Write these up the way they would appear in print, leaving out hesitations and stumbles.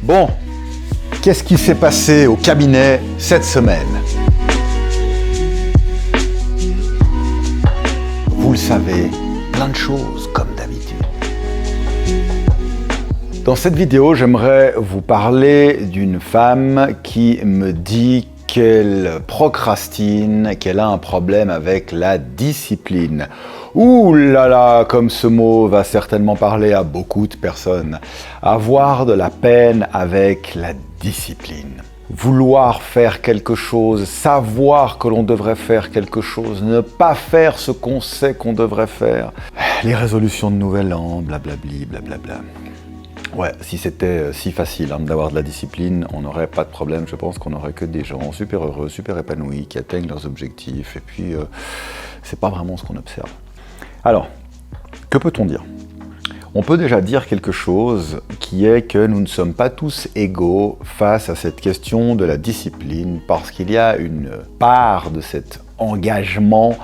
Bon, qu'est-ce qui s'est passé au cabinet cette semaine? Vous le savez, plein de choses comme d'habitude. Dans cette vidéo, j'aimerais vous parler d'une femme qui me dit qu'elle procrastine, qu'elle a un problème avec la discipline. Ouh là là, comme ce mot va certainement parler à beaucoup de personnes. Avoir de la peine avec la discipline. Vouloir faire quelque chose, savoir que l'on devrait faire quelque chose, ne pas faire ce qu'on sait qu'on devrait faire. Les résolutions de nouvel an, blablabli, blablabla. Ouais, si c'était si facile d'avoir de la discipline, on n'aurait pas de problème. Je pense qu'on n'aurait que des gens super heureux, super épanouis, qui atteignent leurs objectifs. Et puis, c'est pas vraiment ce qu'on observe. Alors, que peut-on dire? On peut déjà dire quelque chose qui est que nous ne sommes pas tous égaux face à cette question de la discipline, parce qu'il y a une part de cet engagement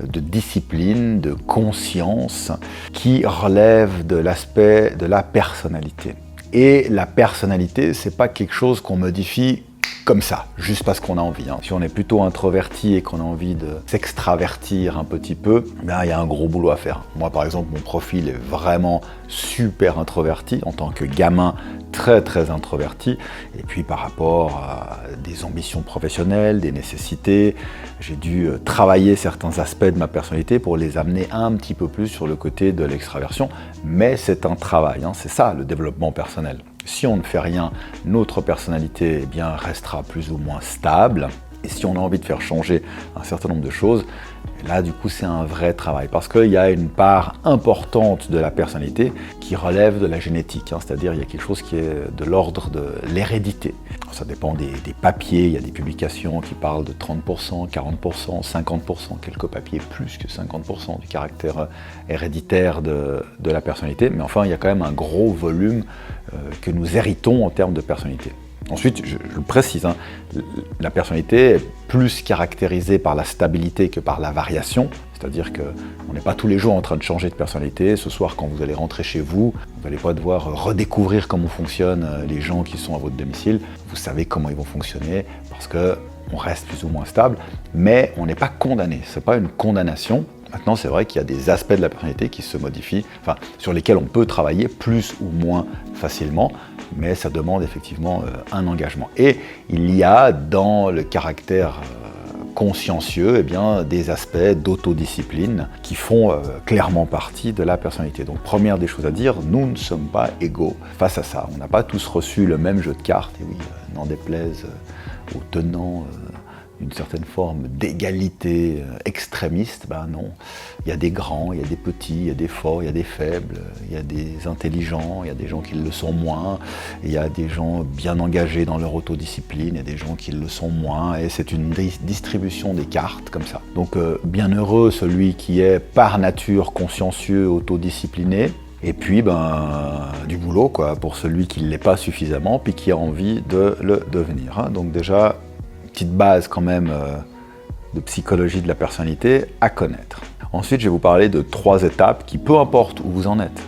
de discipline, de conscience, qui relève de l'aspect de la personnalité. Et la personnalité, c'est pas quelque chose qu'on modifie comme ça, juste parce qu'on a envie. Si on est plutôt introverti et qu'on a envie de s'extravertir un petit peu, il y a un gros boulot à faire. Moi, par exemple, mon profil est vraiment super introverti, en tant que gamin, très introverti. Et puis, par rapport à des ambitions professionnelles, des nécessités, j'ai dû travailler certains aspects de ma personnalité pour les amener un petit peu plus sur le côté de l'extraversion. Mais c'est un travail, c'est ça le développement personnel. Si on ne fait rien, notre personnalité restera plus ou moins stable. Et si on a envie de faire changer un certain nombre de choses, là du coup c'est un vrai travail. Parce qu'il y a une part importante de la personnalité qui relève de la génétique. C'est-à-dire il y a quelque chose qui est de l'ordre de l'hérédité. Ça dépend des papiers, il y a des publications qui parlent de 30%, 40%, 50%, quelques papiers plus que 50% du caractère héréditaire de la personnalité. Mais enfin il y a quand même un gros volume que nous héritons en termes de personnalité. Ensuite, je le précise, la personnalité est plus caractérisée par la stabilité que par la variation. C'est-à-dire qu'on n'est pas tous les jours en train de changer de personnalité. Ce soir, quand vous allez rentrer chez vous, vous n'allez pas devoir redécouvrir comment fonctionnent les gens qui sont à votre domicile. Vous savez comment ils vont fonctionner parce qu'on reste plus ou moins stable, mais on n'est pas condamné. Ce n'est pas une condamnation. Maintenant, c'est vrai qu'il y a des aspects de la personnalité qui se modifient, sur lesquels on peut travailler plus ou moins facilement, mais ça demande effectivement un engagement. Et il y a dans le caractère consciencieux des aspects d'autodiscipline qui font clairement partie de la personnalité. Donc première des choses à dire, nous ne sommes pas égaux face à ça. On n'a pas tous reçu le même jeu de cartes, et oui, n'en déplaise aux tenants d'une certaine forme d'égalité extrémiste, non. Il y a des grands, il y a des petits, il y a des forts, il y a des faibles, il y a des intelligents, il y a des gens qui le sont moins, il y a des gens bien engagés dans leur autodiscipline, il y a des gens qui le sont moins, et c'est une distribution des cartes comme ça. Donc bien heureux celui qui est par nature consciencieux, autodiscipliné, et puis du boulot pour celui qui ne l'est pas suffisamment, puis qui a envie de le devenir. Donc déjà, petite base quand même de psychologie de la personnalité à connaître. Ensuite, je vais vous parler de 3 étapes qui, peu importe où vous en êtes,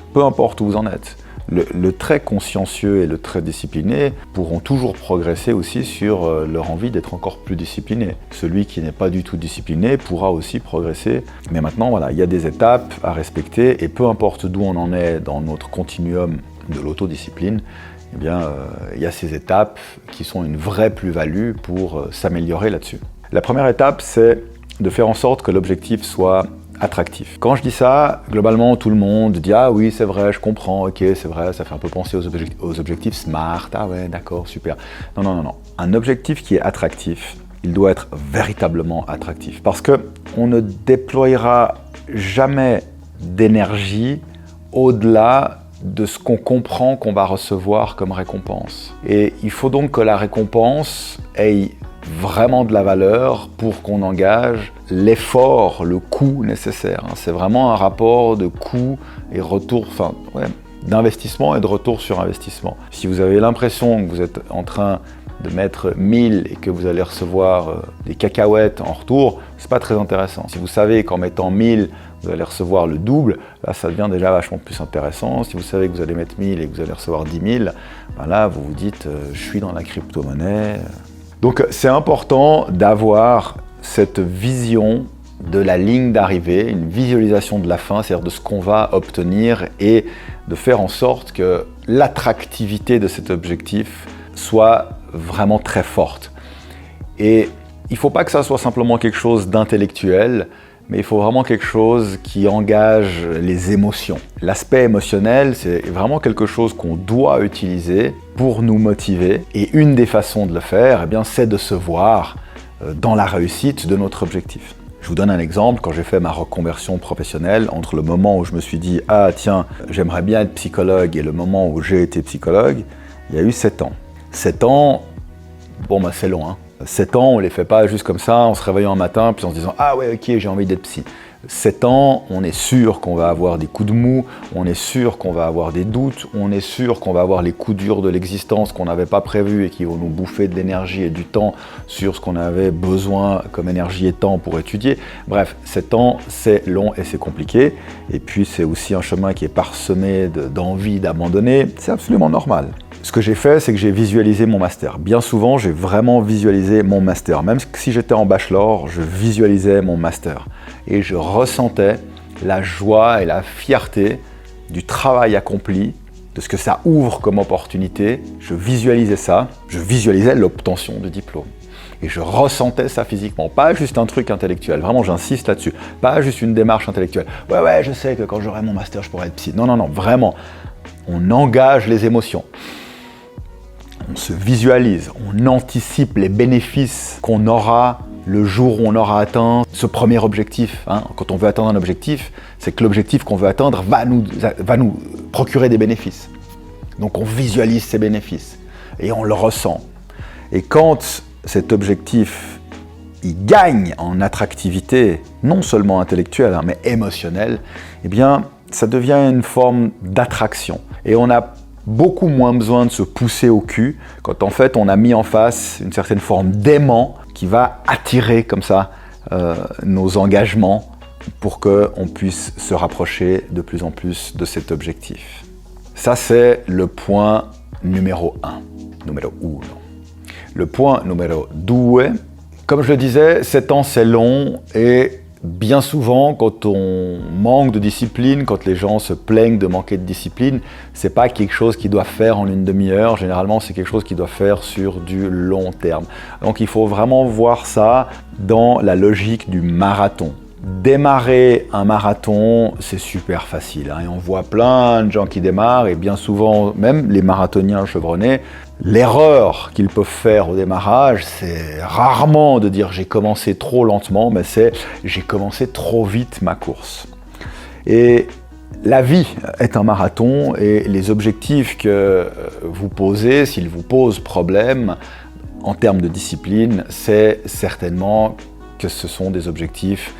le très consciencieux et le très discipliné pourront toujours progresser aussi sur leur envie d'être encore plus discipliné. Celui qui n'est pas du tout discipliné pourra aussi progresser. Mais maintenant, il y a des étapes à respecter et peu importe d'où on en est dans notre continuum de l'autodiscipline, il y a ces étapes qui sont une vraie plus-value pour s'améliorer là-dessus. La première étape, c'est de faire en sorte que l'objectif soit attractif. Quand je dis ça, globalement, tout le monde dit « Ah oui, c'est vrai, je comprends, ok, c'est vrai, ça fait un peu penser aux objectifs SMART, ah ouais, d'accord, super. » Non. Un objectif qui est attractif, il doit être véritablement attractif. Parce qu'on ne déploiera jamais d'énergie au-delà de ce qu'on comprend qu'on va recevoir comme récompense. Et il faut donc que la récompense ait vraiment de la valeur pour qu'on engage l'effort, le coût nécessaire. C'est vraiment un rapport de coût et retour, d'investissement et de retour sur investissement. Si vous avez l'impression que vous êtes en train de mettre 1000 et que vous allez recevoir des cacahuètes en retour, c'est pas très intéressant. Si vous savez qu'en mettant 1000, vous allez recevoir le double. Là, ça devient déjà vachement plus intéressant. Si vous savez que vous allez mettre 1000 et que vous allez recevoir 10 000, ben là, vous vous dites je suis dans la crypto-monnaie. Donc, c'est important d'avoir cette vision de la ligne d'arrivée, une visualisation de la fin, c'est-à-dire de ce qu'on va obtenir et de faire en sorte que l'attractivité de cet objectif soit vraiment très forte. Et il ne faut pas que ça soit simplement quelque chose d'intellectuel, mais il faut vraiment quelque chose qui engage les émotions. L'aspect émotionnel, c'est vraiment quelque chose qu'on doit utiliser pour nous motiver. Et une des façons de le faire, eh bien, c'est de se voir dans la réussite de notre objectif. Je vous donne un exemple, quand j'ai fait ma reconversion professionnelle, entre le moment où je me suis dit « Ah tiens, j'aimerais bien être psychologue » et le moment où j'ai été psychologue, il y a eu 7 ans. 7 ans, bon bah c'est long, hein. 7 ans, on ne les fait pas juste comme ça, en se réveillant un matin, puis en se disant « Ah ouais, ok, j'ai envie d'être psy ». 7 ans, on est sûr qu'on va avoir des coups de mou, on est sûr qu'on va avoir des doutes, on est sûr qu'on va avoir les coups durs de l'existence qu'on n'avait pas prévus et qui vont nous bouffer de l'énergie et du temps sur ce qu'on avait besoin comme énergie et temps pour étudier. Bref, 7 ans, c'est long et c'est compliqué. Et puis, c'est aussi un chemin qui est parsemé d'envie d'abandonner. C'est absolument normal. Ce que j'ai fait, c'est que j'ai visualisé mon master. Bien souvent, j'ai vraiment visualisé mon master. Même si j'étais en bachelor, je visualisais mon master. Et je ressentais la joie et la fierté du travail accompli, de ce que ça ouvre comme opportunité. Je visualisais ça, je visualisais l'obtention du diplôme. Et je ressentais ça physiquement, pas juste un truc intellectuel, vraiment j'insiste là-dessus, pas juste une démarche intellectuelle. Ouais, je sais que quand j'aurai mon master, je pourrai être psy. Non, vraiment, on engage les émotions. On se visualise, on anticipe les bénéfices qu'on aura le jour où on aura atteint ce premier objectif. Quand on veut atteindre un objectif, c'est que l'objectif qu'on veut atteindre va nous procurer des bénéfices. Donc on visualise ces bénéfices et on le ressent. Et quand cet objectif il gagne en attractivité, non seulement intellectuelle, mais émotionnelle, eh bien, ça devient une forme d'attraction. Et on a beaucoup moins besoin de se pousser au cul quand en fait on a mis en face une certaine forme d'aimant qui va attirer comme ça nos engagements pour qu'on puisse se rapprocher de plus en plus de cet objectif. Ça c'est le point numéro 1. Numéro 1. Le point numéro 2, comme je le disais, 7 ans c'est long et bien souvent, quand on manque de discipline, quand les gens se plaignent de manquer de discipline, c'est pas quelque chose qu'ils doivent faire en une demi-heure. Généralement, c'est quelque chose qu'ils doivent faire sur du long terme. Donc, il faut vraiment voir ça dans la logique du marathon. Démarrer un marathon, c'est super facile. Et on voit plein de gens qui démarrent et bien souvent, même les marathoniens chevronnés, l'erreur qu'ils peuvent faire au démarrage, c'est rarement de dire j'ai commencé trop lentement, mais c'est j'ai commencé trop vite ma course. Et la vie est un marathon et les objectifs que vous posez, s'ils vous posent problème en termes de discipline, c'est certainement que ce sont des objectifs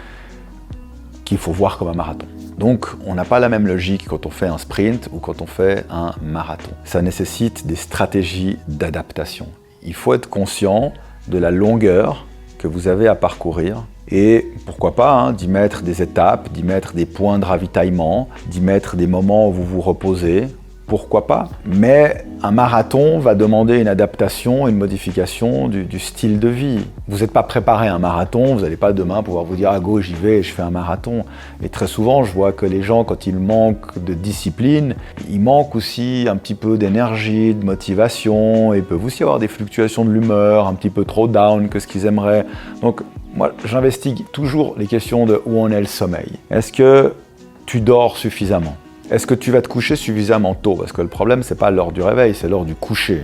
qu'il faut voir comme un marathon. Donc, on n'a pas la même logique quand on fait un sprint ou quand on fait un marathon. Ça nécessite des stratégies d'adaptation. Il faut être conscient de la longueur que vous avez à parcourir et pourquoi pas d'y mettre des étapes, d'y mettre des points de ravitaillement, d'y mettre des moments où vous vous reposez. Pourquoi pas? Mais un marathon va demander une adaptation, une modification du style de vie. Vous n'êtes pas préparé à un marathon, vous n'allez pas demain pouvoir vous dire « Ah go, j'y vais, je fais un marathon ». Et très souvent, je vois que les gens, quand ils manquent de discipline, ils manquent aussi un petit peu d'énergie, de motivation. Et ils peuvent aussi avoir des fluctuations de l'humeur, un petit peu trop down que ce qu'ils aimeraient. Donc moi, j'investigue toujours les questions de où en est le sommeil. Est-ce que tu dors suffisamment ? Est-ce que tu vas te coucher suffisamment tôt? Parce que le problème, ce n'est pas l'heure du réveil, c'est l'heure du coucher.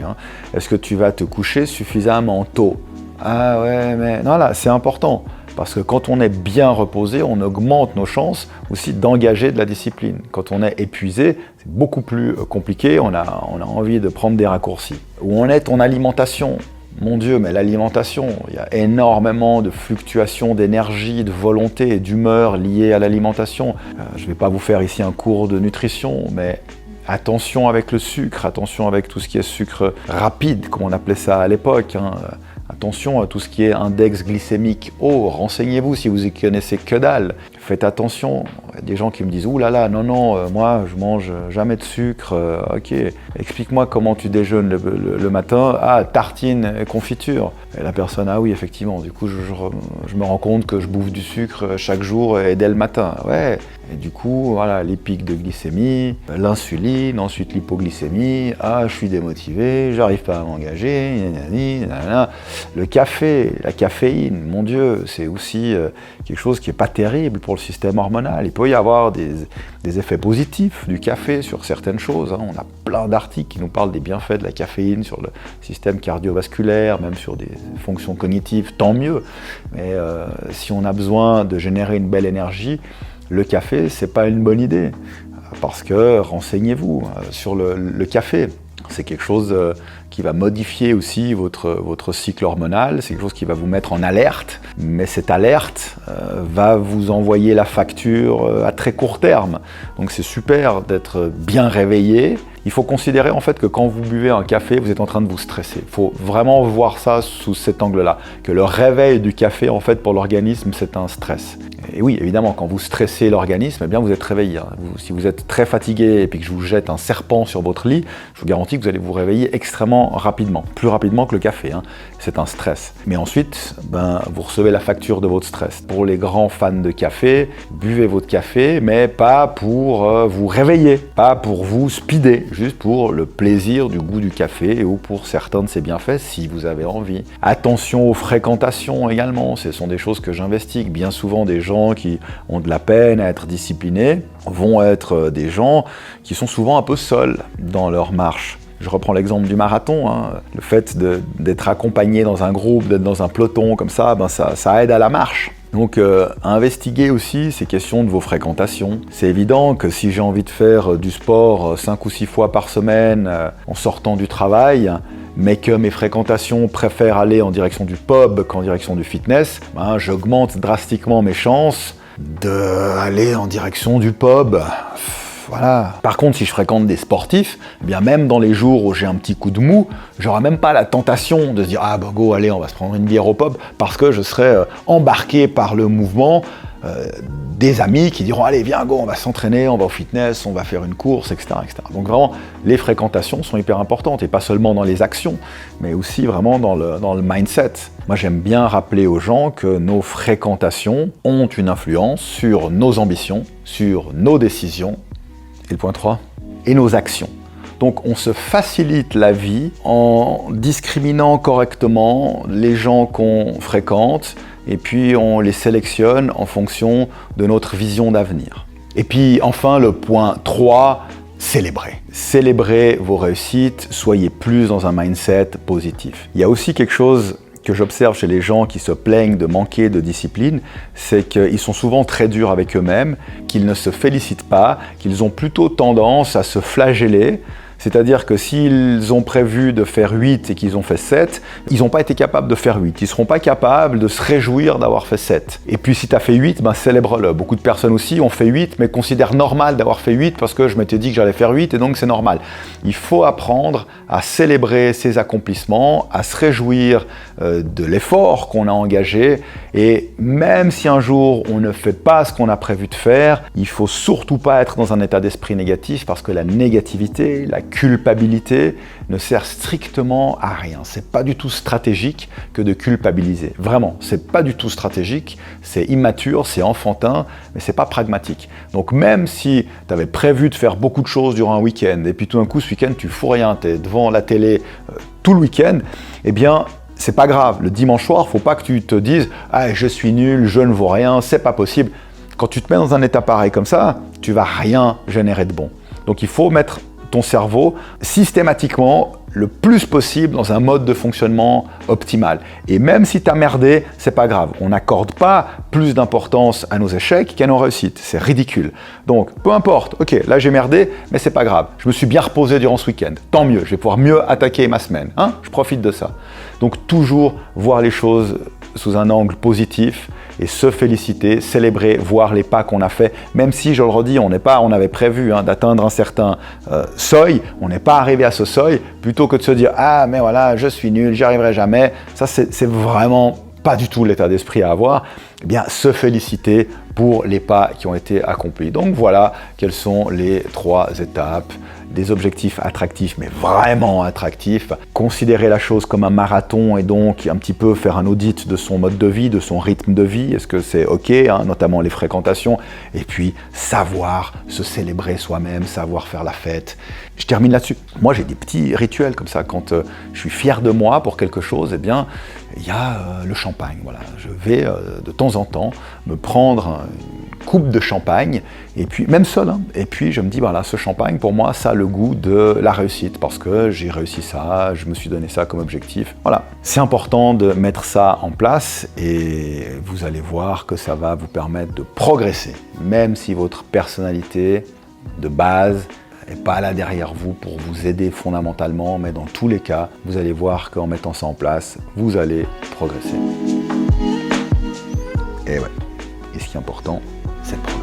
Est-ce que tu vas te coucher suffisamment tôt? Ah ouais, mais non, là, c'est important. Parce que quand on est bien reposé, on augmente nos chances aussi d'engager de la discipline. Quand on est épuisé, c'est beaucoup plus compliqué, on a envie de prendre des raccourcis. Où en est ton alimentation? Mon Dieu, mais l'alimentation, il y a énormément de fluctuations d'énergie, de volonté et d'humeur liées à l'alimentation. Je ne vais pas vous faire ici un cours de nutrition, mais attention avec le sucre, attention avec tout ce qui est sucre rapide, comme on appelait ça à l'époque. Attention à tout ce qui est index glycémique haut, renseignez-vous si vous y connaissez que dalle. faites attention. Il y a des gens qui me disent « Ouh là là, non, moi je mange jamais de sucre. Ok, explique-moi comment tu déjeunes le matin. Ah, tartine et confiture. » Et la personne « Ah oui, effectivement, du coup je me rends compte que je bouffe du sucre chaque jour et dès le matin. » Ouais. Et du coup, voilà, les pics de glycémie, l'insuline, ensuite l'hypoglycémie. Ah, je suis démotivé, j'arrive pas à m'engager. Le café, la caféine, mon Dieu, c'est aussi quelque chose qui est pas terrible pour le système hormonal. Il peut y avoir des effets positifs du café sur certaines choses. On a plein d'articles qui nous parlent des bienfaits de la caféine sur le système cardiovasculaire, même sur des fonctions cognitives, tant mieux. Mais si on a besoin de générer une belle énergie, le café, c'est pas une bonne idée. Parce que, renseignez-vous sur le café. C'est quelque chose qui va modifier aussi votre cycle hormonal, c'est quelque chose qui va vous mettre en alerte, mais cette alerte va vous envoyer la facture à très court terme. Donc c'est super d'être bien réveillé. Il faut considérer en fait que quand vous buvez un café, vous êtes en train de vous stresser. Il faut vraiment voir ça sous cet angle-là, que le réveil du café en fait pour l'organisme, c'est un stress. Et oui, évidemment, quand vous stressez l'organisme, eh bien vous êtes réveillé. Si vous êtes très fatigué et puis que je vous jette un serpent sur votre lit, je vous garantis que vous allez vous réveiller extrêmement rapidement, plus rapidement que le café. C'est un stress. Mais ensuite, vous recevez la facture de votre stress. Pour les grands fans de café, buvez votre café, mais pas pour vous réveiller, pas pour vous speeder, juste pour le plaisir du goût du café ou pour certains de ses bienfaits si vous avez envie. Attention aux fréquentations également, ce sont des choses que j'investigue. Bien souvent, des gens qui ont de la peine à être disciplinés vont être des gens qui sont souvent un peu seuls dans leur marche. Je reprends l'exemple du marathon, le fait d'être accompagné dans un groupe, d'être dans un peloton comme ça, ça aide à la marche. Donc investiguer aussi ces questions de vos fréquentations. C'est évident que si j'ai envie de faire du sport 5 ou 6 fois par semaine en sortant du travail, mais que mes fréquentations préfèrent aller en direction du pub qu'en direction du fitness, j'augmente drastiquement mes chances d'aller en direction du pub. Voilà. Par contre, si je fréquente des sportifs, eh bien même dans les jours où j'ai un petit coup de mou, j'aurai même pas la tentation de se dire « Ah bah go, allez, on va se prendre une bière au pub » parce que je serai embarqué par le mouvement des amis qui diront « Allez, viens, go, on va s'entraîner, on va au fitness, on va faire une course, etc. etc. » Donc vraiment, les fréquentations sont hyper importantes, et pas seulement dans les actions, mais aussi vraiment dans le mindset. Moi, j'aime bien rappeler aux gens que nos fréquentations ont une influence sur nos ambitions, sur nos décisions, et le point 3, et nos actions. Donc on se facilite la vie en discriminant correctement les gens qu'on fréquente et puis on les sélectionne en fonction de notre vision d'avenir. Et puis enfin le point 3, célébrez. Célébrez vos réussites, soyez plus dans un mindset positif. Il y a aussi quelque chose que j'observe chez les gens qui se plaignent de manquer de discipline, c'est qu'ils sont souvent très durs avec eux-mêmes, qu'ils ne se félicitent pas, qu'ils ont plutôt tendance à se flageller. C'est-à-dire que s'ils ont prévu de faire 8 et qu'ils ont fait 7, ils n'ont pas été capables de faire 8. Ils ne seront pas capables de se réjouir d'avoir fait 7. Et puis si tu as fait 8, célèbre-le. Beaucoup de personnes aussi ont fait 8, mais considèrent normal d'avoir fait 8 parce que je m'étais dit que j'allais faire 8 et donc c'est normal. Il faut apprendre à célébrer ses accomplissements, à se réjouir de l'effort qu'on a engagé. Et même si un jour on ne fait pas ce qu'on a prévu de faire, il ne faut surtout pas être dans un état d'esprit négatif parce que la négativité, la culpabilité ne sert strictement à rien. C'est pas du tout stratégique que de culpabiliser. Vraiment, c'est pas du tout stratégique, c'est immature, c'est enfantin, mais c'est pas pragmatique. Donc même si tu avais prévu de faire beaucoup de choses durant un week-end et puis tout d'un coup ce week-end tu fous rien, tu es devant la télé tout le week-end, eh bien c'est pas grave. Le dimanche soir, faut pas que tu te dises « Ah, je suis nul, je ne vaux rien, c'est pas possible ». Quand tu te mets dans un état pareil comme ça, tu vas rien générer de bon. Donc il faut mettre ton cerveau systématiquement le plus possible dans un mode de fonctionnement optimal. Et même si tu as merdé, c'est pas grave. On n'accorde pas plus d'importance à nos échecs qu'à nos réussites. C'est ridicule. Donc, peu importe. Ok, là j'ai merdé, mais c'est pas grave. Je me suis bien reposé durant ce week-end. Tant mieux, je vais pouvoir mieux attaquer ma semaine. Je profite de ça. Donc, toujours voir les choses sous un angle positif et se féliciter, célébrer, voir les pas qu'on a fait, même si, je le redis, on avait prévu d'atteindre un certain seuil, on n'est pas arrivé à ce seuil, plutôt que de se dire « Ah, mais voilà, je suis nul, j'y arriverai jamais », ça c'est vraiment pas du tout l'état d'esprit à avoir. eh bien, se féliciter pour les pas qui ont été accomplis. Donc voilà quelles sont les 3 étapes. Des objectifs attractifs, mais vraiment attractifs. Considérer la chose comme un marathon et donc un petit peu faire un audit de son mode de vie, de son rythme de vie. Est-ce que c'est OK, hein, notamment les fréquentations. Et puis, savoir se célébrer soi-même, savoir faire la fête. Je termine là-dessus. Moi, j'ai des petits rituels comme ça. Quand je suis fier de moi pour quelque chose, eh bien, il y a le champagne. Voilà. Je vais de temps en temps me prendre une coupe de champagne, et puis même seul, hein, et puis je me dis, voilà, ce champagne, pour moi, ça a le goût de la réussite, parce que j'ai réussi ça, je me suis donné ça comme objectif. Voilà. C'est important de mettre ça en place, et vous allez voir que ça va vous permettre de progresser, même si votre personnalité de base n'est pas là derrière vous pour vous aider fondamentalement, mais dans tous les cas, vous allez voir qu'en mettant ça en place, vous allez progresser. Et ouais, et ce qui est important, c'est le progrès.